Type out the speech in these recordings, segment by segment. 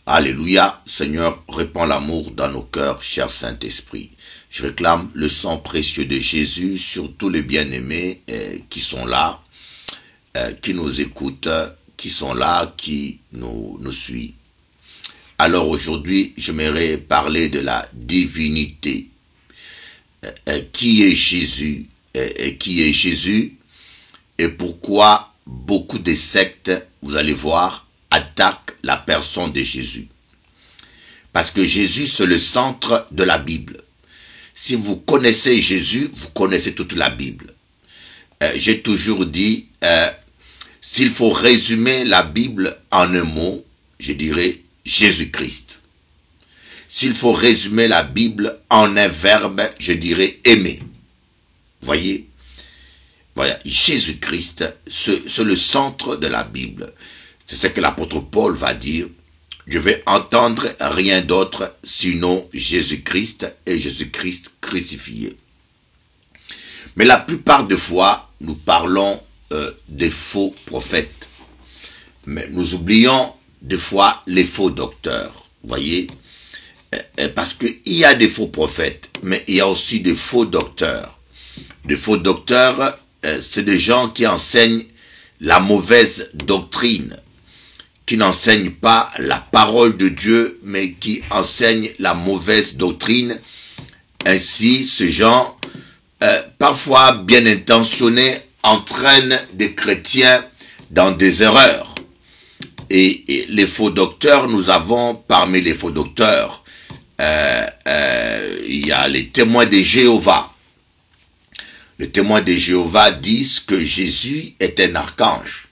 Alléluia, Seigneur, répands l'amour dans nos cœurs, cher Saint-Esprit. Je réclame le sang précieux de Jésus sur tous les bien-aimés qui sont là, qui nous écoutent, qui sont là, qui nous suivent. Alors aujourd'hui, j'aimerais parler de la divinité. Qui est Jésus? Qui est Jésus? Et pourquoi beaucoup de sectes, vous allez voir, attaquent la personne de Jésus? Parce que Jésus, c'est le centre de la Bible. Si vous connaissez Jésus, vous connaissez toute la Bible. J'ai toujours dit, s'il faut résumer la Bible en un mot, je dirais Jésus-Christ. S'il faut résumer la Bible en un verbe, je dirais aimer. Voyez? Voilà, Jésus-Christ, c'est le centre de la Bible. C'est ce que l'apôtre Paul va dire. Je vais entendre rien d'autre sinon Jésus-Christ et Jésus-Christ crucifié. Mais la plupart des fois, nous parlons des faux prophètes. Mais nous oublions des fois les faux docteurs. Voyez? Parce qu'il y a des faux prophètes, mais il y a aussi des faux docteurs. Des faux docteurs, c'est des gens qui enseignent la mauvaise doctrine, qui n'enseignent pas la parole de Dieu, mais qui enseignent la mauvaise doctrine. Ainsi, ces gens, parfois bien intentionnés, entraînent des chrétiens dans des erreurs. Et les faux docteurs, nous avons parmi les faux docteurs, il y a les témoins de Jéhovah. Les témoins de Jéhovah disent que Jésus est un archange.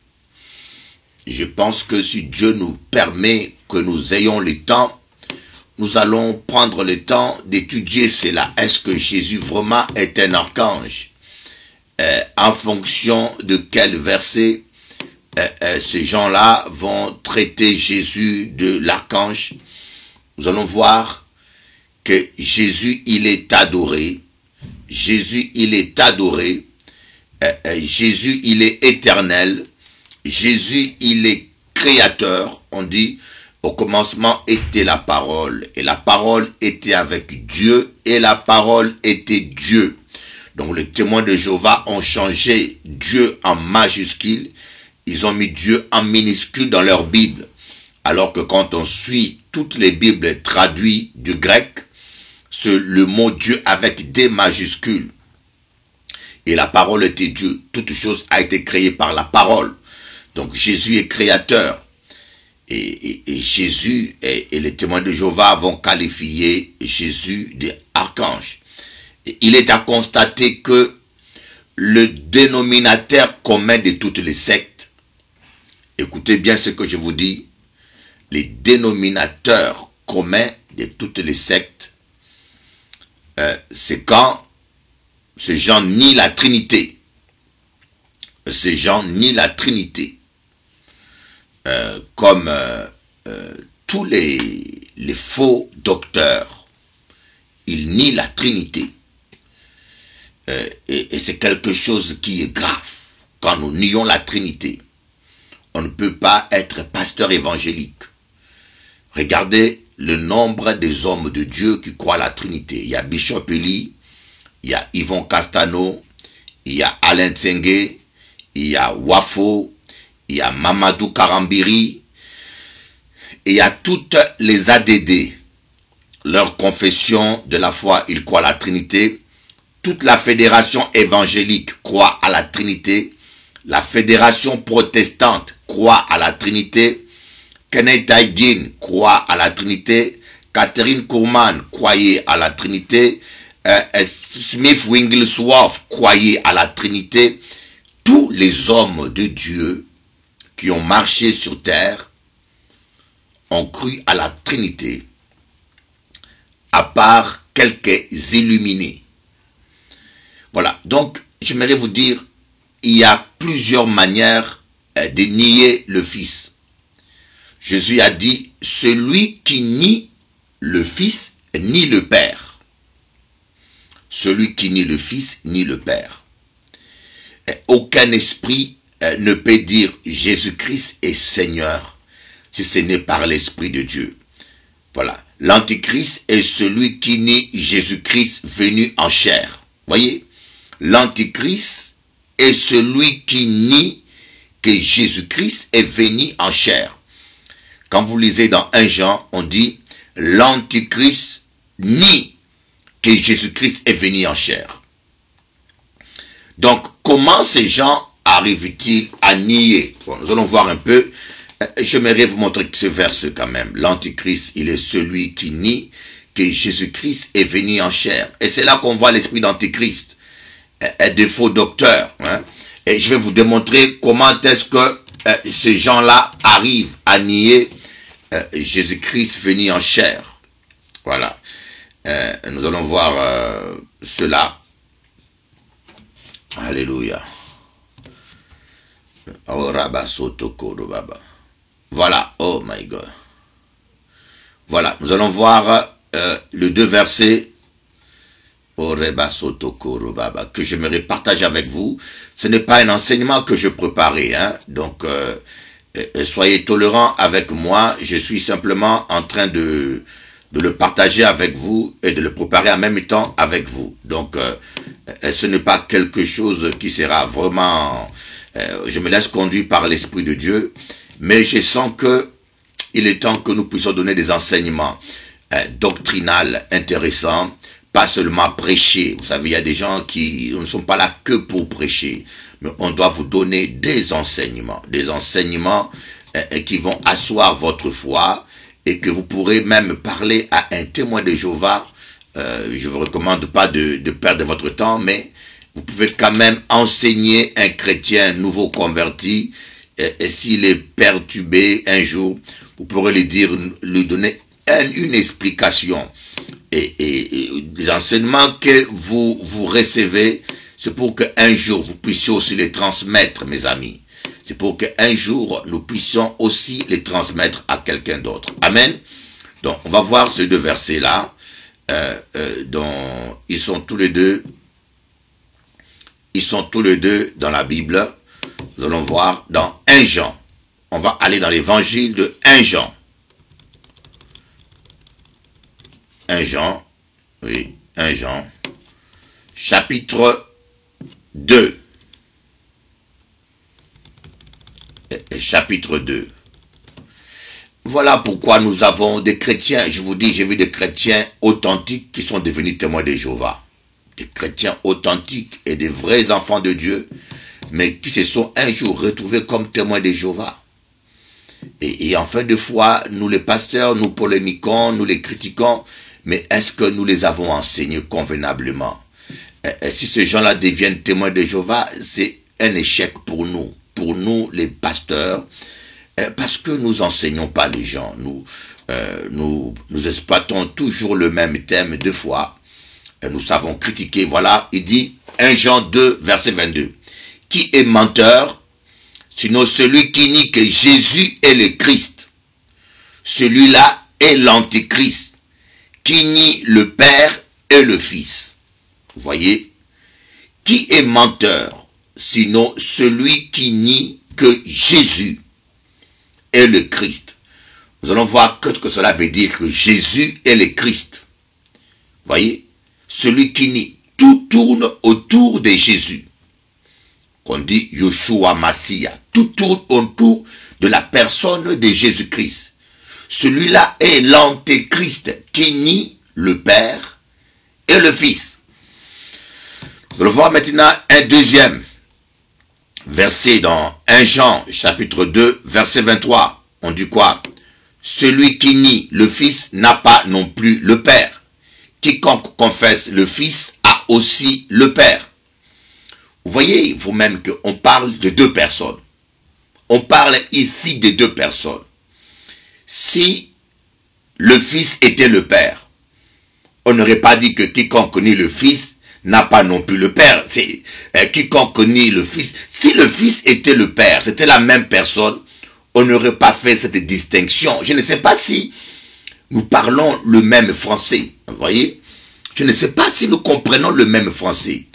Je pense que si Dieu nous permet que nous ayons le temps, nous allons prendre le temps d'étudier cela. Est-ce que Jésus vraiment est un archange? En fonction de quel verset ces gens-là vont traiter Jésus de l'archange, nous allons voir que Jésus, il est adoré. Jésus, il est adoré. Jésus, il est éternel. Jésus, il est créateur. On dit, au commencement était la parole. Et la parole était avec Dieu. Et la parole était Dieu. Donc les témoins de Jéhovah ont changé Dieu en majuscule. Ils ont mis Dieu en minuscule dans leur Bible. Alors que quand on suit toutes les Bibles traduites du grec, c'est le mot Dieu avec des majuscules. Et la parole était Dieu. Toute chose a été créée par la parole. Donc Jésus est créateur. Et Jésus et les témoins de Jéhovah vont qualifier Jésus d'archange. Il est à constater que le dénominateur commun de toutes les sectes, écoutez bien ce que je vous dis, les dénominateurs communs de toutes les sectes, c'est quand ces gens nient la Trinité. Ces gens nient la Trinité. Comme tous les faux docteurs, ils nient la Trinité. Et c'est quelque chose qui est grave. Quand nous nions la Trinité, on ne peut pas être pasteur évangélique. Regardez le nombre des hommes de Dieu qui croient à la Trinité. Il y a Bishop Eli, il y a Yvon Castano, il y a Alain Tsengue, il y a Wafo, il y a Mamadou Karambiri, et il y a toutes les ADD. Leur confession de la foi, ils croient à la Trinité. Toute la fédération évangélique croit à la Trinité. La fédération protestante croit à la Trinité. Kenneth Hagin croit à la Trinité. Catherine Kuhlman croyait à la Trinité. Smith Wigglesworth croyait à la Trinité. Tous les hommes de Dieu qui ont marché sur terre ont cru à la Trinité, à part quelques illuminés. Voilà, donc j'aimerais vous dire, il y a plusieurs manières de nier le Fils. Jésus a dit, celui qui nie le Fils nie le Père. Celui qui nie le Fils nie le Père. Aucun esprit ne peut dire Jésus-Christ est Seigneur si ce n'est par l'Esprit de Dieu. Voilà. L'Antichrist est celui qui nie Jésus-Christ venu en chair. Voyez? L'Antichrist est celui qui nie que Jésus-Christ est venu en chair. Quand vous lisez dans 1 Jean, on dit l'Antichrist nie que Jésus-Christ est venu en chair. Donc, comment ces gens arrivent-ils à nier? Bon, nous allons voir un peu. J'aimerais vous montrer ce verset quand même. L'Antichrist, il est celui qui nie que Jésus-Christ est venu en chair. Et c'est là qu'on voit l'esprit d'Antichrist, des faux docteurs. Hein? Et je vais vous démontrer comment est-ce que ces gens-là arrivent à nier Jésus-Christ venu en chair. Voilà. Nous allons voir cela. Alléluia. Oh, Rabba Sotoko Baba. Voilà, oh my God. Voilà, nous allons voir le 2 versets que j'aimerais partager avec vous. Ce n'est pas un enseignement que je préparais, hein? Donc soyez tolérants avec moi. Je suis simplement en train de le partager avec vous et de le préparer en même temps avec vous. Donc ce n'est pas quelque chose qui sera vraiment... je me laisse conduire par l'Esprit de Dieu. Mais je sens que il est temps que nous puissions donner des enseignements doctrinals intéressants, pas seulement prêcher. Vous savez, il y a des gens qui ne sont pas là que pour prêcher, mais on doit vous donner des enseignements qui vont asseoir votre foi et que vous pourrez même parler à un témoin de Jéhovah. Je vous recommande pas de perdre votre temps, mais vous pouvez quand même enseigner un chrétien nouveau converti. Et s'il est perturbé un jour, vous pourrez lui donner une explication. Et les enseignements que vous recevez, c'est pour qu'un jour vous puissiez aussi les transmettre, mes amis. C'est pour qu'un jour nous puissions aussi les transmettre à quelqu'un d'autre. Amen. Donc, on va voir ces 2 versets-là, dont ils sont tous les deux dans la Bible. Nous allons voir dans 1 Jean. On va aller dans l'évangile de 1 Jean. 1 Jean, oui, 1 Jean, chapitre 2. Chapitre 2. Voilà pourquoi nous avons des chrétiens, je vous dis, j'ai vu des chrétiens authentiques qui sont devenus témoins de Jéhovah. Des chrétiens authentiques et des vrais enfants de Dieu, mais qui se sont un jour retrouvés comme témoins de Jéhovah. Et en fin de foi, nous les pasteurs, nous polémiquons, nous les critiquons, mais est-ce que nous les avons enseignés convenablement? Et si ces gens-là deviennent témoins de Jéhovah, c'est un échec pour nous les pasteurs, parce que nous n'enseignons pas les gens. Nous exploitons toujours le même thème 2 fois. Nous savons critiquer. Voilà, il dit 1 Jean 2, verset 22. Qui est menteur, sinon celui qui nie que Jésus est le Christ. Celui-là est l'Antichrist, qui nie le Père et le Fils. Vous voyez? Qui est menteur, sinon celui qui nie que Jésus est le Christ. Nous allons voir que cela veut dire que Jésus est le Christ. Vous voyez? Celui qui nie. Tout tourne autour de Jésus. Qu'on dit Yeshua Mashiach. Tout tourne autour de la personne de Jésus-Christ. Celui-là est l'Antéchrist qui nie le Père et le Fils. Nous allons voir maintenant un deuxième verset dans 1 Jean, chapitre 2, verset 23. On dit quoi? Celui qui nie le Fils n'a pas non plus le Père. Quiconque confesse le Fils a aussi le Père. Vous voyez vous-même qu'on parle de 2 personnes. On parle ici de 2 personnes. Si le Fils était le Père, on n'aurait pas dit que quiconque nie le Fils n'a pas non plus le Père. C'est quiconque nie le Fils. Si le Fils était le Père, c'était la même personne, on n'aurait pas fait cette distinction. Je ne sais pas si nous parlons le même français. Vous voyez? Je ne sais pas si nous comprenons le même français.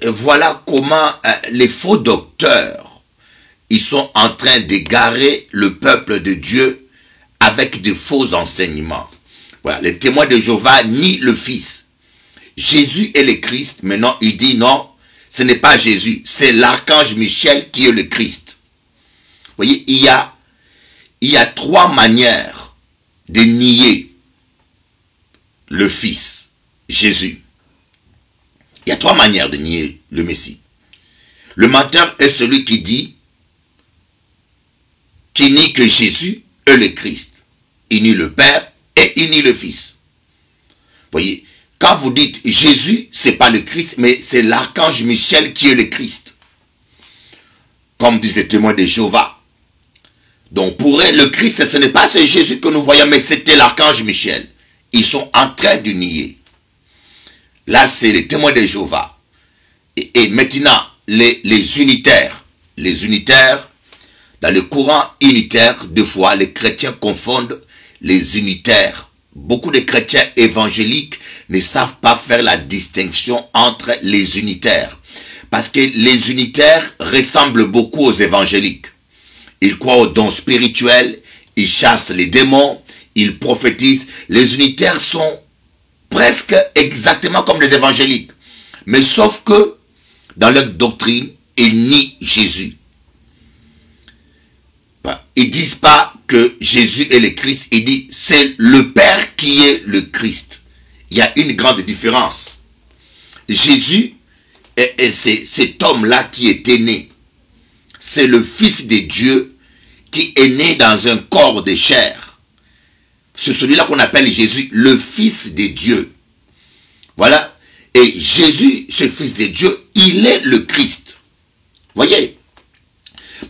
Voilà comment les faux docteurs, ils sont en train d'égarer le peuple de Dieu avec de faux enseignements. Voilà, les témoins de Jéhovah nient le Fils. Jésus est le Christ, mais non, il dit non, ce n'est pas Jésus, c'est l'archange Michel qui est le Christ. Vous voyez, il y a trois manières de nier le Fils, Jésus. Il y a trois manières de nier le Messie. Le menteur est celui qui nie que Jésus est le Christ. Il nie le Père et il nie le Fils. Vous voyez, quand vous dites Jésus, ce n'est pas le Christ, mais c'est l'archange Michel qui est le Christ. Comme disent les témoins de Jéhovah. Donc pour eux, le Christ, ce n'est pas ce Jésus que nous voyons, mais c'était l'archange Michel. Ils sont en train de nier. Là, c'est les témoins de Jéhovah. Et maintenant, les unitaires. Les unitaires, dans le courant unitaire, deux fois, les chrétiens confondent les unitaires. Beaucoup de chrétiens évangéliques ne savent pas faire la distinction entre les unitaires. Parce que les unitaires ressemblent beaucoup aux évangéliques. Ils croient aux dons spirituels, ils chassent les démons, ils prophétisent. Les unitaires sont presque exactement comme les évangéliques. Mais sauf que, dans leur doctrine, ils nient Jésus. Ils ne disent pas que Jésus est le Christ, ils disent c'est le Père qui est le Christ. Il y a une grande différence. Jésus, c'est cet homme-là qui était né. C'est le Fils de Dieu qui est né dans un corps de chair. C'est celui-là qu'on appelle Jésus, le Fils de Dieu. Voilà. Et Jésus, ce Fils de Dieu, il est le Christ. Voyez.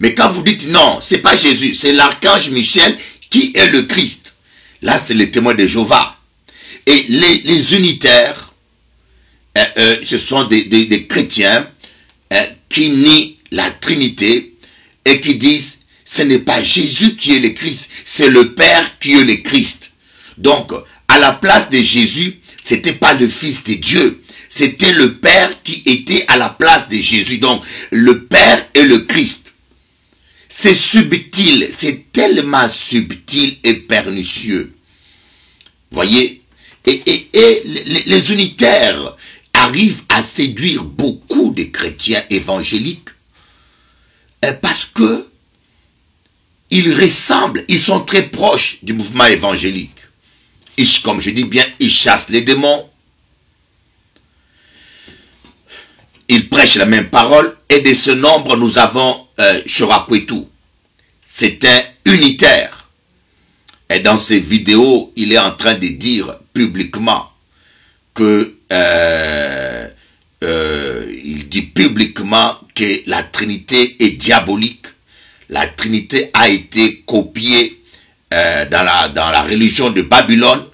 Mais quand vous dites non, c'est pas Jésus, c'est l'archange Michel qui est le Christ. Là, c'est les témoins de Jéhovah. Et les unitaires, ce sont des chrétiens qui nient la Trinité et qui disent ce n'est pas Jésus qui est le Christ, c'est le Père qui est le Christ. Donc, à la place de Jésus, c'était pas le Fils de Dieu, c'était le Père qui était à la place de Jésus. Donc, le Père est le Christ. C'est subtil, c'est tellement subtil et pernicieux. Voyez, et les unitaires arrivent à séduire beaucoup de chrétiens évangéliques parce que ils ressemblent, ils sont très proches du mouvement évangélique. Comme je dis bien, ils chassent les démons, ils prêchent la même parole, et de ce nombre, nous avons Chorakwetu. C'est un unitaire. Et dans ses vidéos, il est en train de dire publiquement que il dit publiquement que la Trinité est diabolique. La Trinité a été copiée dans la religion de Babylone,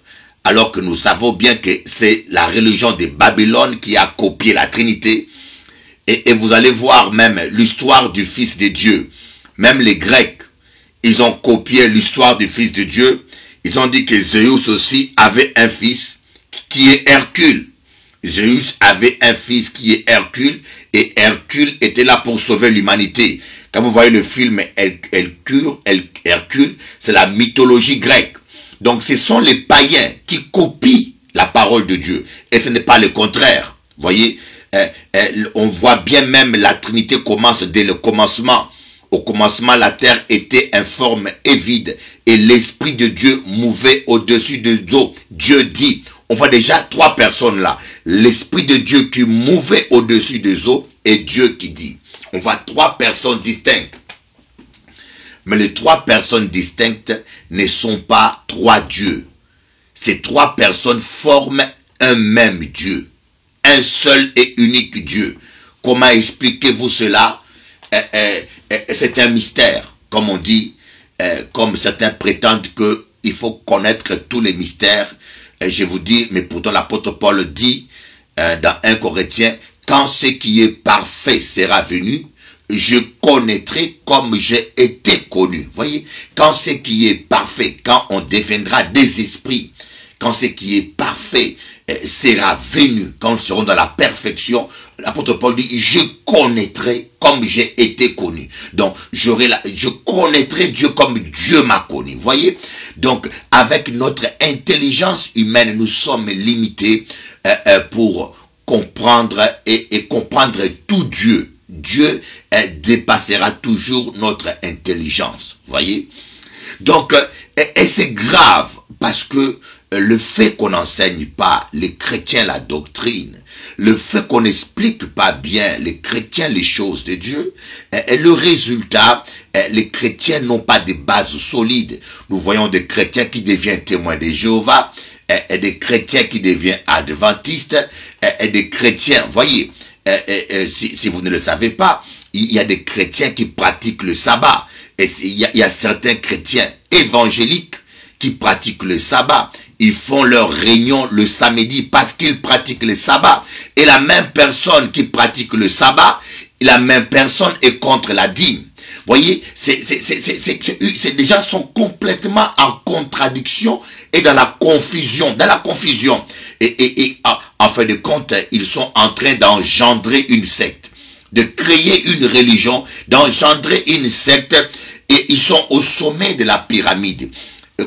alors que nous savons bien que c'est la religion de Babylone qui a copié la Trinité. Et vous allez voir même l'histoire du Fils de Dieu. Même les Grecs, ils ont copié l'histoire du Fils de Dieu. Ils ont dit que Zeus aussi avait un fils qui est Hercule. Zeus avait un fils qui est Hercule, et Hercule était là pour sauver l'humanité. Quand vous voyez le film Hercule, c'est la mythologie grecque. Donc ce sont les païens qui copient la parole de Dieu. Et ce n'est pas le contraire. Vous voyez, on voit bien même la Trinité commence dès le commencement. Au commencement, la terre était informe et vide. Et l'Esprit de Dieu mouvait au-dessus des eaux. Dieu dit, on voit déjà trois personnes là. L'Esprit de Dieu qui mouvait au-dessus des eaux et Dieu qui dit. On voit trois personnes distinctes. Mais les trois personnes distinctes ne sont pas trois dieux. Ces trois personnes forment un même Dieu. Un seul et unique Dieu. Comment expliquez-vous cela? C'est un mystère. Comme on dit, comme certains prétendent qu'il faut connaître tous les mystères. Et je vous dis, mais pourtant l'apôtre Paul dit dans 1 Corinthiens, quand ce qui est parfait sera venu, je connaîtrai comme j'ai été connu. Voyez, quand ce qui est parfait, quand on deviendra des esprits, quand ce qui est parfait sera venu, quand nous serons dans la perfection, l'apôtre Paul dit, je connaîtrai comme j'ai été connu. Donc, je connaîtrai Dieu comme Dieu m'a connu. Voyez? Donc, avec notre intelligence humaine, nous sommes limités pour comprendre et comprendre tout Dieu. Dieu dépassera toujours notre intelligence. Voyez? Donc, et c'est grave parce que le fait qu'on n'enseigne pas les chrétiens la doctrine, le fait qu'on n'explique pas bien les chrétiens les choses de Dieu, et le résultat, les chrétiens n'ont pas de bases solides. Nous voyons des chrétiens qui deviennent témoins de Jéhovah, et des chrétiens qui deviennent adventistes, et des chrétiens, voyez, si vous ne le savez pas, il y a des chrétiens qui pratiquent le sabbat. Et il y a certains chrétiens évangéliques qui pratiquent le sabbat. Ils font leur réunion le samedi parce qu'ils pratiquent le sabbat. Et la même personne qui pratique le sabbat, la même personne est contre la dîme. Voyez, ces gens sont complètement en contradiction et dans la confusion. Et en fin de compte, ils sont en train d'engendrer une secte, de créer une religion, d'engendrer une secte, et ils sont au sommet de la pyramide.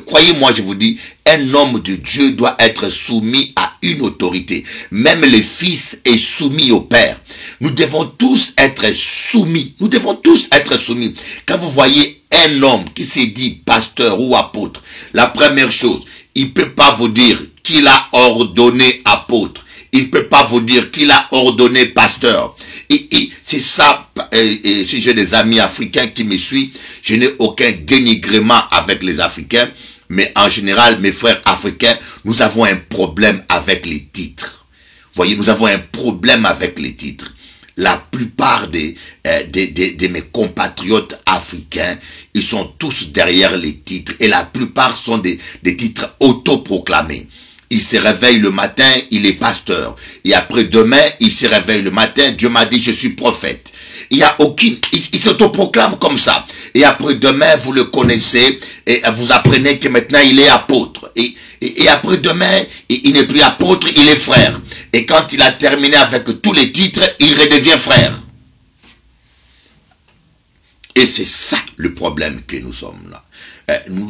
Croyez-moi, je vous dis, un homme de Dieu doit être soumis à une autorité. Même le Fils est soumis au Père. Nous devons tous être soumis. Nous devons tous être soumis. Quand vous voyez un homme qui s'est dit pasteur ou apôtre, la première chose, il ne peut pas vous dire qu'il a ordonné apôtre. Il ne peut pas vous dire qu'il a ordonné pasteur. Et c'est ça, si j'ai des amis africains qui me suivent, je n'ai aucun dénigrement avec les Africains, mais en général, mes frères africains, nous avons un problème avec les titres. Voyez, nous avons un problème avec les titres. La plupart de mes compatriotes africains, ils sont tous derrière les titres, et la plupart sont des titres autoproclamés. Il se réveille le matin, il est pasteur. Et après demain, il se réveille le matin, Dieu m'a dit, je suis prophète. Il y a aucune, il s'autoproclame comme ça. Et après demain, vous le connaissez, et vous apprenez que maintenant il est apôtre. Et après demain, il n'est plus apôtre, il est frère. Et quand il a terminé avec tous les titres, il redevient frère. Et c'est ça le problème que nous sommes là.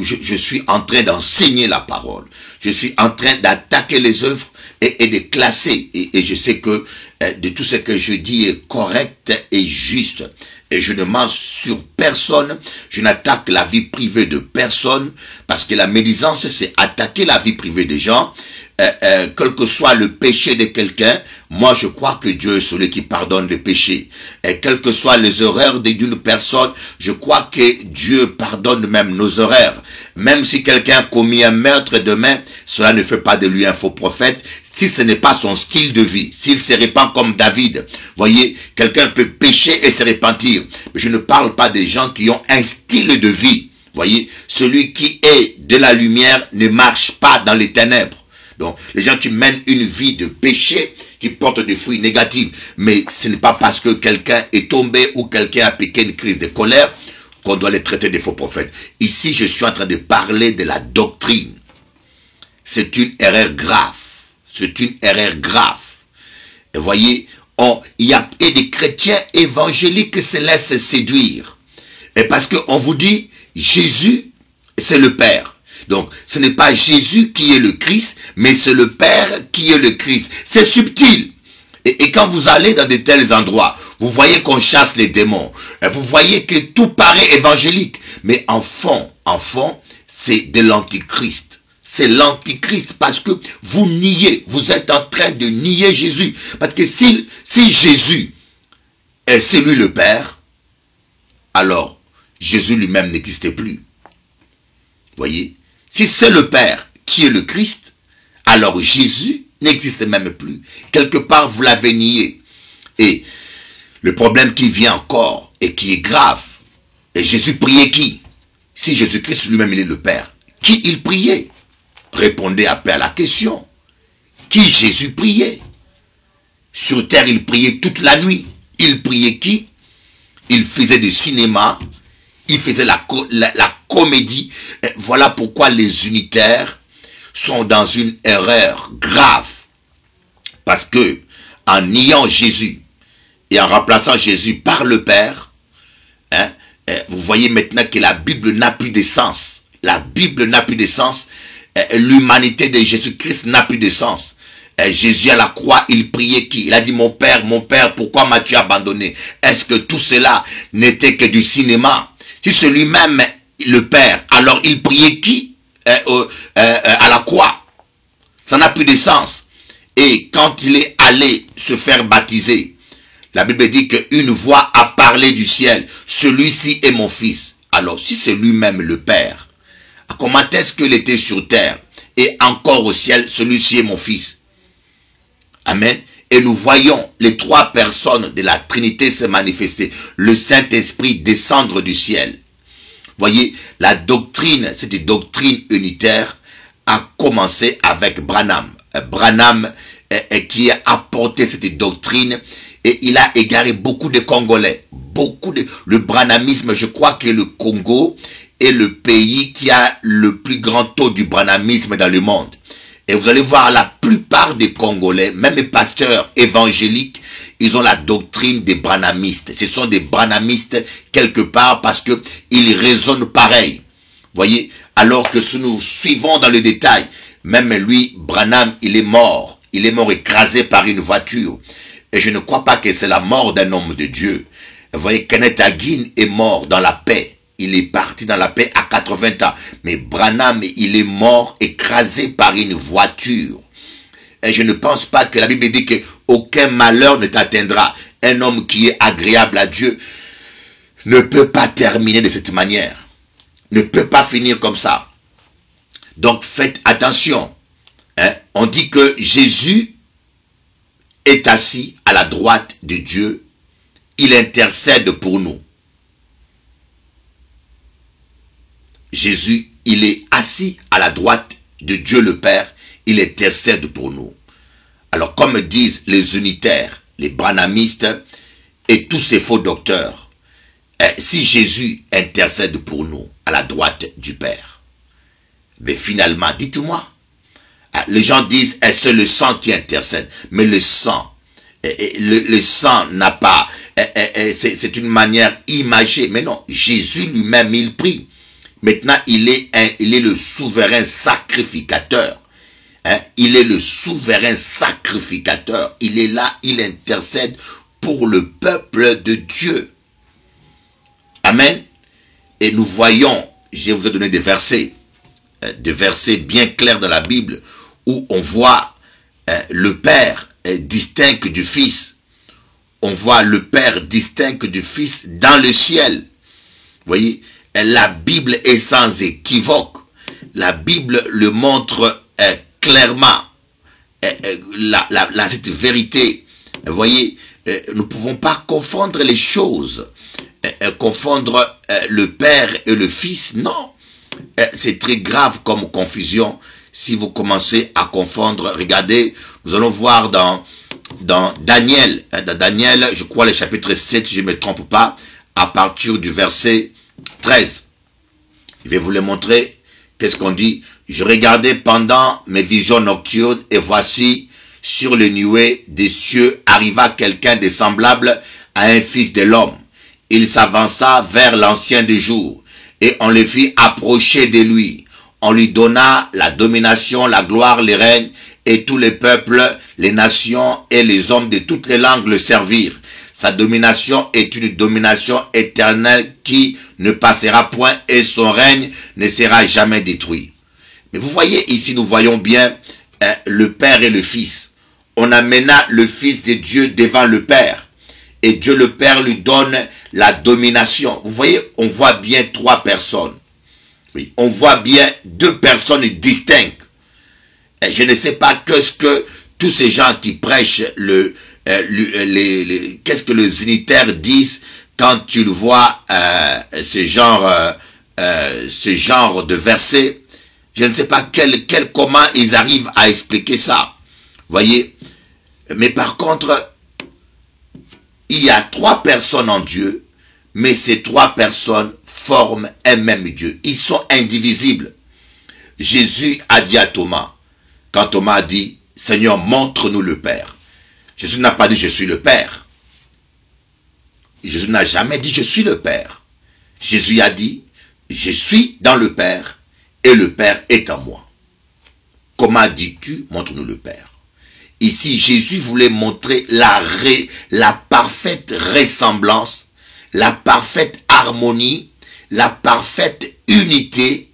Je suis en train d'enseigner la parole. Je suis en train d'attaquer les œuvres et de classer. Et je sais que de tout ce que je dis est correct et juste. Et je ne mens sur personne. Je n'attaque la vie privée de personne. Parce que la médisance, c'est attaquer la vie privée des gens. Quel que soit le péché de quelqu'un, moi je crois que Dieu est celui qui pardonne les péchés. Et quelles que soient les erreurs d'une personne, je crois que Dieu pardonne même nos erreurs. Même si quelqu'un a commis un meurtre demain, cela ne fait pas de lui un faux prophète, si ce n'est pas son style de vie, s'il se répand comme David. Voyez, quelqu'un peut pécher et se repentir. Mais je ne parle pas des gens qui ont un style de vie. Voyez, celui qui est de la lumière ne marche pas dans les ténèbres. Donc, les gens qui mènent une vie de péché, qui portent des fruits négatifs, mais ce n'est pas parce que quelqu'un est tombé ou quelqu'un a piqué une crise de colère qu'on doit les traiter de faux prophètes. Ici, je suis en train de parler de la doctrine. C'est une erreur grave. C'est une erreur grave. Et voyez, il y a des chrétiens évangéliques qui se laissent séduire. Et parce qu'on vous dit, Jésus, c'est le Père. Donc, ce n'est pas Jésus qui est le Christ, mais c'est le Père qui est le Christ. C'est subtil. Et quand vous allez dans de tels endroits, vous voyez qu'on chasse les démons. Vous voyez que tout paraît évangélique. Mais en fond, c'est de l'antichrist. C'est l'antichrist parce que vous niez. Vous êtes en train de nier Jésus. Parce que si Jésus c'est lui le Père, alors Jésus lui-même n'existait plus. Voyez? Si c'est le Père qui est le Christ, alors Jésus n'existe même plus. Quelque part, vous l'avez nié. Et le problème qui vient encore et qui est grave, et Jésus priait qui? Si Jésus-Christ lui-même il est le Père, qui il priait? Répondez un peu à la question. Qui Jésus priait? Sur terre, il priait toute la nuit. Il priait qui? Il faisait du cinéma. Il faisait la comédie. Voilà pourquoi les unitaires sont dans une erreur grave. Parce que, en niant Jésus, et en remplaçant Jésus par le Père, hein, vous voyez maintenant que la Bible n'a plus de sens. La Bible n'a plus de sens. L'humanité de Jésus-Christ n'a plus de sens. Jésus à la croix, il priait qui? Il a dit, mon Père, pourquoi m'as-tu abandonné? Est-ce que tout cela n'était que du cinéma? Si c'est lui-même le Père, alors il priait qui à la croix? Ça n'a plus de sens. Et quand il est allé se faire baptiser, la Bible dit qu'une voix a parlé du ciel. Celui-ci est mon fils. Alors, si c'est lui-même le Père, comment est-ce qu'il était sur terre et encore au ciel, celui-ci est mon fils? Amen. Et nous voyons les trois personnes de la Trinité se manifester. Le Saint-Esprit descendre du ciel. Voyez, la doctrine, cette doctrine unitaire, a commencé avec Branham. Branham qui a apporté cette doctrine et il a égaré beaucoup de Congolais. Le branhamisme, je crois que le Congo est le pays qui a le plus grand taux du branhamisme dans le monde. Et vous allez voir la plupart des Congolais, même les pasteurs évangéliques, ils ont la doctrine des branhamistes. Ce sont des branhamistes quelque part parce que ils raisonnent pareil. Voyez, alors que si nous suivons dans le détail, même lui, Branham, il est mort. Il est mort écrasé par une voiture. Et je ne crois pas que c'est la mort d'un homme de Dieu. Vous voyez, Kenneth Hagin est mort dans la paix. Il est parti dans la paix à 80 ans. Mais Branham, il est mort écrasé par une voiture. Et je ne pense pas que la Bible dit qu'aucun malheur ne t'atteindra. Un homme qui est agréable à Dieu ne peut pas terminer de cette manière. Ne peut pas finir comme ça. Donc faites attention. Hein? On dit que Jésus est assis à la droite de Dieu. Il intercède pour nous. Jésus, il est assis à la droite de Dieu le Père. Il intercède pour nous. Alors comme disent les unitaires, les branhamistes et tous ces faux docteurs, si Jésus intercède pour nous à la droite du Père, mais finalement, dites-moi, les gens disent c'est le sang qui intercède, mais le sang, le sang n'a pas, c'est une manière imagée, mais non, Jésus lui-même il prie. Maintenant, il est le souverain sacrificateur. Hein? Il est le souverain sacrificateur. Il est là, il intercède pour le peuple de Dieu. Amen. Et nous voyons, je vous ai donné des versets bien clairs dans la Bible, où on voit le Père distinct du Fils. On voit le Père distinct du Fils dans le ciel. Vous voyez, la Bible est sans équivoque. La Bible le montre clairement. Cette vérité. Vous voyez, nous ne pouvons pas confondre les choses. Confondre le Père et le Fils, non. C'est très grave comme confusion si vous commencez à confondre. Regardez, nous allons voir dans Daniel. Dans Daniel, je crois le chapitre 7, si je ne me trompe pas, à partir du verset 13. Je vais vous le montrer. Qu'est-ce qu'on dit? Je regardais pendant mes visions nocturnes et voici, sur les nuées des cieux, arriva quelqu'un de semblable à un fils de l'homme. Il s'avança vers l'ancien des jours et on le fit approcher de lui. On lui donna la domination, la gloire, les règnes et tous les peuples, les nations et les hommes de toutes les langues le servirent. Sa domination est une domination éternelle qui ne passera point et son règne ne sera jamais détruit. Mais vous voyez ici, nous voyons bien le Père et le Fils. On amena le Fils de Dieu devant le Père. Et Dieu le Père lui donne la domination. Vous voyez, on voit bien trois personnes. Oui, on voit bien deux personnes distinctes. Et je ne sais pas qu'est-ce que tous ces gens qui prêchent qu'est-ce que les unitaires disent quand tu vois ce genre de verset. Je ne sais pas comment ils arrivent à expliquer ça. Voyez. Mais par contre, il y a trois personnes en Dieu, mais ces trois personnes forment un même Dieu. Ils sont indivisibles. Jésus a dit à Thomas, quand Thomas a dit, Seigneur, montre-nous le Père. Jésus n'a pas dit, je suis le Père. Jésus n'a jamais dit « je suis le Père ». Jésus a dit « je suis dans le Père et le Père est en moi ». Comment dis-tu? Montre-nous le Père. Ici, Jésus voulait montrer la parfaite ressemblance, la parfaite harmonie, la parfaite unité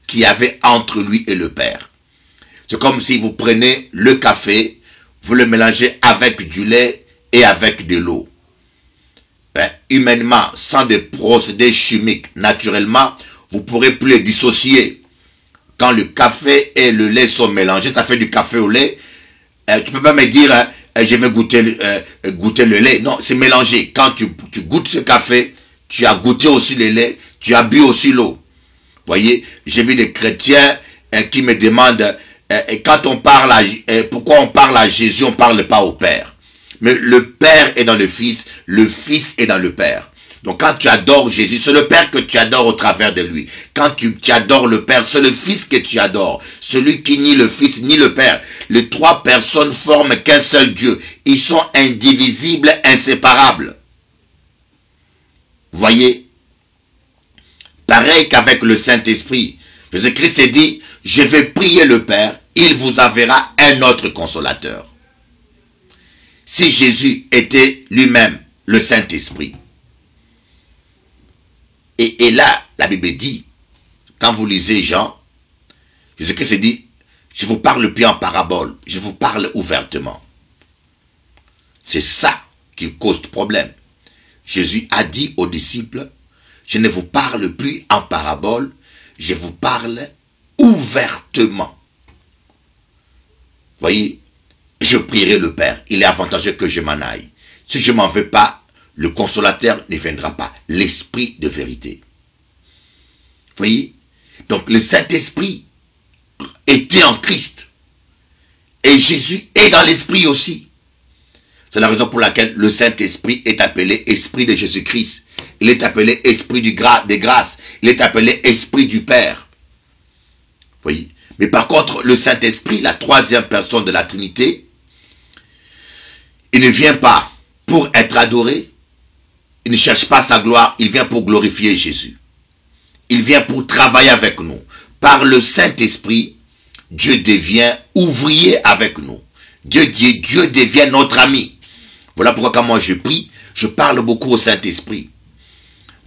qu'il y avait entre lui et le Père. C'est comme si vous prenez le café, vous le mélangez avec du lait et avec de l'eau. Humainement, sans des procédés chimiques, naturellement, vous ne pourrez plus les dissocier. Quand le café et le lait sont mélangés, ça fait du café au lait. Tu peux pas me dire, je vais goûter le lait. Non, c'est mélangé. Quand tu goûtes ce café, tu as goûté aussi le lait, tu as bu aussi l'eau. Voyez, j'ai vu des chrétiens qui me demandent, quand on parle pourquoi on parle à Jésus, on ne parle pas au Père. Mais le Père est dans le Fils est dans le Père. Donc quand tu adores Jésus, c'est le Père que tu adores au travers de lui. Quand tu adores le Père, c'est le Fils que tu adores. Celui qui nie le Fils, ni le Père. Les trois personnes forment qu'un seul Dieu. Ils sont indivisibles, inséparables. Voyez? Pareil qu'avec le Saint-Esprit. Jésus-Christ s'est dit, je vais prier le Père, il vous enverra un autre consolateur. Si Jésus était lui-même le Saint-Esprit, et là, la Bible dit, quand vous lisez Jean, Jésus-Christ dit, je vous parle plus en parabole, je vous parle ouvertement. C'est ça qui cause problème. Jésus a dit aux disciples, je ne vous parle plus en parabole, je vous parle ouvertement. Voyez, je prierai le Père, il est avantageux que je m'en aille. Si je ne m'en vais pas, le consolateur ne viendra pas, l'esprit de vérité. Voyez, donc le Saint-Esprit était en Christ. Et Jésus est dans l'esprit aussi. C'est la raison pour laquelle le Saint-Esprit est appelé Esprit de Jésus-Christ. Il est appelé Esprit des grâces. Il est appelé Esprit du Père. Voyez. Mais par contre, le Saint-Esprit, la troisième personne de la Trinité, il ne vient pas pour être adoré. Il ne cherche pas sa gloire. Il vient pour glorifier Jésus. Il vient pour travailler avec nous. Par le Saint-Esprit, Dieu devient ouvrier avec nous. Dieu devient notre ami. Voilà pourquoi quand moi je prie, je parle beaucoup au Saint-Esprit.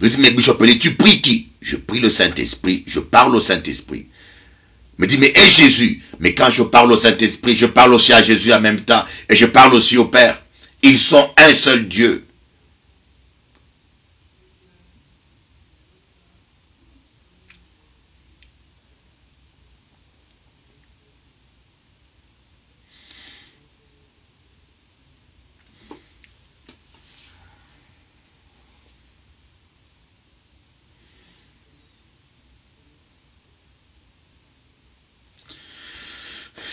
Vous dites, mais Bishop, tu pries qui? Je prie le Saint-Esprit, je parle au Saint-Esprit. Me dit, mais et Jésus? Mais quand je parle au Saint-Esprit, je parle aussi à Jésus en même temps. Et je parle aussi au Père. Ils sont un seul Dieu.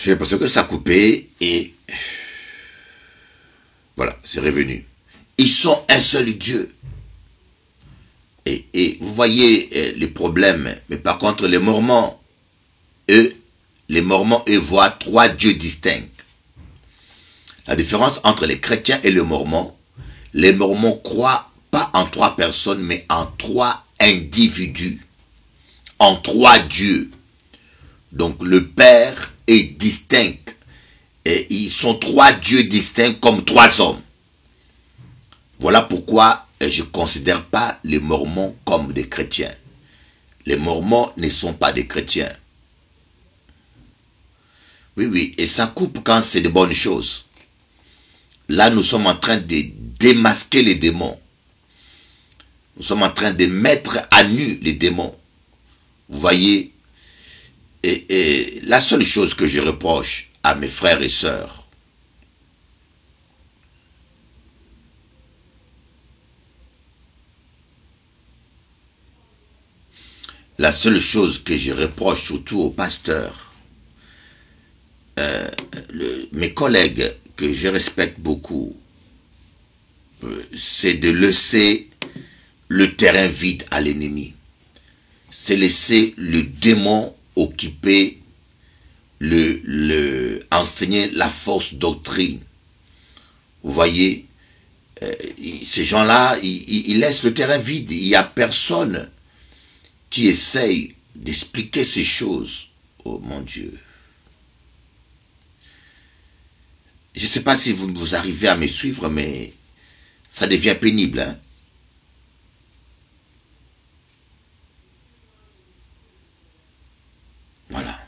J'ai l'impression que ça a coupé et voilà, c'est revenu. Ils sont un seul Dieu. Et vous voyez les problèmes. Mais par contre, les Mormons, eux, voient trois dieux distincts. La différence entre les chrétiens et les Mormons croient pas en trois personnes, mais en trois individus, en trois dieux. Donc le Père est distinct. Et ils sont trois dieux distincts comme trois hommes. Voilà pourquoi je ne considère pas les Mormons comme des chrétiens. Les Mormons ne sont pas des chrétiens. Oui, et ça coupe quand c'est de bonnes choses. Là, nous sommes en train de démasquer les démons. Nous sommes en train de mettre à nu les démons. Vous voyez, et la seule chose que je reproche à mes frères et sœurs, la seule chose que je reproche surtout aux pasteurs, mes collègues que je respecte beaucoup, c'est de laisser le terrain vide à l'ennemi. C'est laisser le démon occuper, enseigner la fausse doctrine. Vous voyez, Ces gens-là, ils laissent le terrain vide. Il n'y a personne qui essaye d'expliquer ces choses. Oh mon Dieu. Je ne sais pas si vous arrivez à me suivre, mais ça devient pénible. Hein? Voilà.